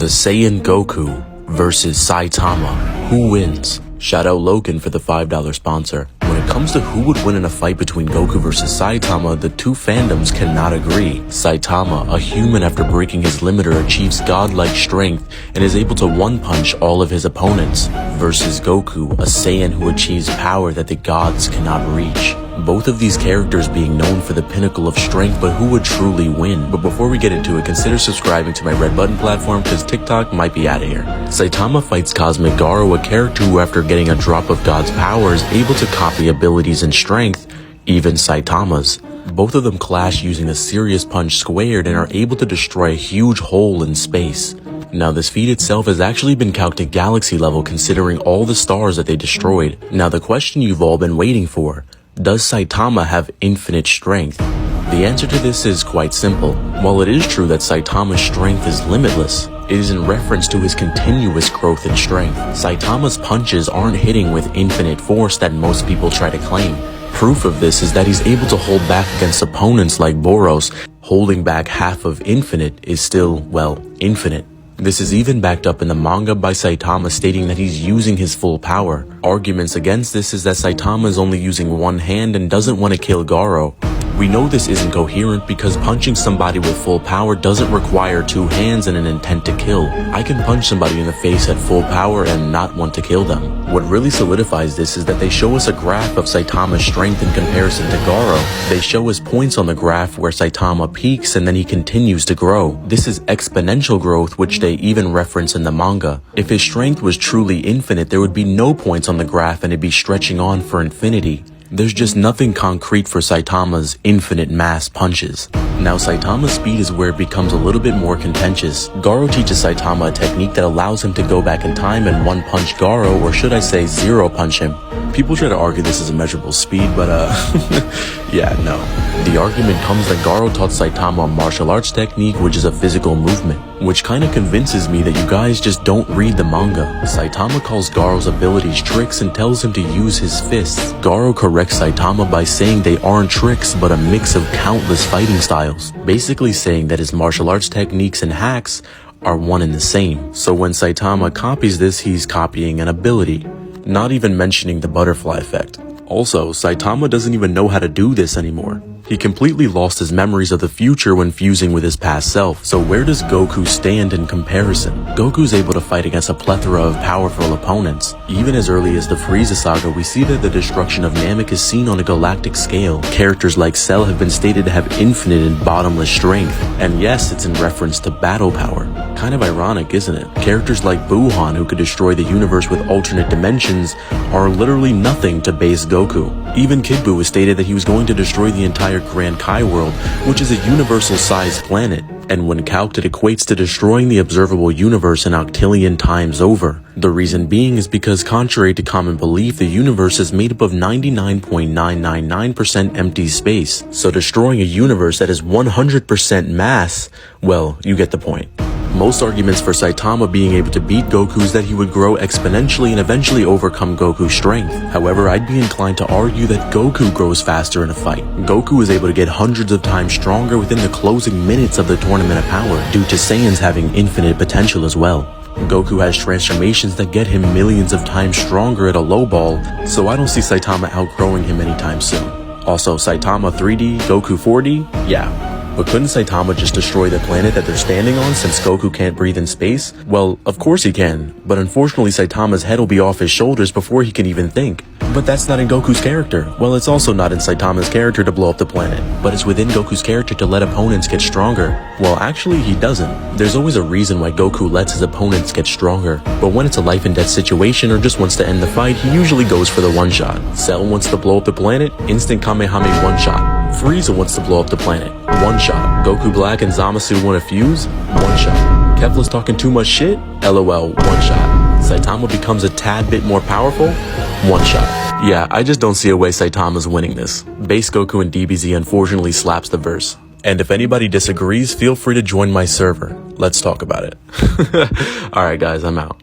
The Saiyan Goku versus Saitama. Who wins? Shout out Logan for the $5 sponsor. When it comes to who would win in a fight between Goku versus Saitama, the two fandoms cannot agree. Saitama, a human after breaking his limiter, achieves godlike strength and is able to one-punch all of his opponents, versus Goku, a Saiyan who achieves power that the gods cannot reach. Both of these characters being known for the pinnacle of strength, but who would truly win? But before we get into it, consider subscribing to my red button platform because TikTok might be out of here. Saitama fights Cosmic Garo, a character who after getting a drop of God's power is able to copy abilities and strength, even Saitama's. Both of them clash using a serious punch squared and are able to destroy a huge hole in space. Now this feat itself has actually been calced at galaxy level considering all the stars that they destroyed. Now the question you've all been waiting for: does Saitama have infinite strength? The answer to this is quite simple. While it is true that Saitama's strength is limitless, it is in reference to his continuous growth in strength. Saitama's punches aren't hitting with infinite force that most people try to claim. Proof of this is that he's able to hold back against opponents like Boros. Holding back half of infinite is still, well, infinite. This is even backed up in the manga by Saitama stating that he's using his full power. Arguments against this is that Saitama is only using one hand and doesn't want to kill Garo. We know this isn't coherent because punching somebody with full power doesn't require two hands and an intent to kill. I can punch somebody in the face at full power and not want to kill them. What really solidifies this is that they show us a graph of Saitama's strength in comparison to Garo. They show us points on the graph where Saitama peaks and then he continues to grow. This is exponential growth, which they even reference in the manga. If his strength was truly infinite, there would be no points on the graph and it'd be stretching on for infinity. There's just nothing concrete for Saitama's infinite mass punches. Now Saitama's speed is where it becomes a little bit more contentious. Garo teaches Saitama a technique that allows him to go back in time and one-punch Garo, or should I say zero-punch him. People try to argue this is a measurable speed, but yeah, no. The argument comes that Garo taught Saitama a martial arts technique, which is a physical movement, which kind of convinces me that you guys just don't read the manga. Saitama calls Garo's abilities tricks and tells him to use his fists. Garo corrects Saitama by saying they aren't tricks but a mix of countless fighting styles, basically saying that his martial arts techniques and hacks are one and the same. So when Saitama copies this, he's copying an ability, not even mentioning the butterfly effect. Also, Saitama doesn't even know how to do this anymore. He completely lost his memories of the future when fusing with his past self. So where does Goku stand in comparison? Goku's able to fight against a plethora of powerful opponents. Even as early as the Frieza saga, we see that the destruction of Namek is seen on a galactic scale. Characters like Cell have been stated to have infinite and bottomless strength. And yes, it's in reference to battle power. Kind of ironic, isn't it? Characters like Buhan, who could destroy the universe with alternate dimensions, are literally nothing to base Goku. Even Kid Buu has stated that he was going to destroy the entire Grand Kai world, which is a universal-sized planet, and when calced it equates to destroying the observable universe an octillion times over. The reason being is because contrary to common belief, the universe is made up of 99.999% empty space, so destroying a universe that is 100% mass, well, you get the point. Most arguments for Saitama being able to beat Goku is that he would grow exponentially and eventually overcome Goku's strength. However, I'd be inclined to argue that Goku grows faster in a fight. Goku is able to get hundreds of times stronger within the closing minutes of the Tournament of Power, due to Saiyans having infinite potential as well. Goku has transformations that get him millions of times stronger at a low ball, so I don't see Saitama outgrowing him anytime soon. Also, Saitama 3D, Goku 4D? Yeah. But couldn't Saitama just destroy the planet that they're standing on since Goku can't breathe in space? Well, of course he can, but unfortunately Saitama's head will be off his shoulders before he can even think. But that's not in Goku's character. Well, it's also not in Saitama's character to blow up the planet, but it's within Goku's character to let opponents get stronger. Well, actually he doesn't. There's always a reason why Goku lets his opponents get stronger, but when it's a life and death situation or just wants to end the fight, he usually goes for the one-shot. Cell wants to blow up the planet, instant Kamehameha one-shot. Frieza wants to blow up the planet, one shot. Goku Black and Zamasu want to fuse, one shot. Kefla's talking too much shit, LOL, one shot. Saitama becomes a tad bit more powerful, one shot. Yeah, I just don't see a way Saitama's winning this. Base Goku and DBZ unfortunately slaps the verse. And if anybody disagrees, feel free to join my server. Let's talk about it. Alright guys, I'm out.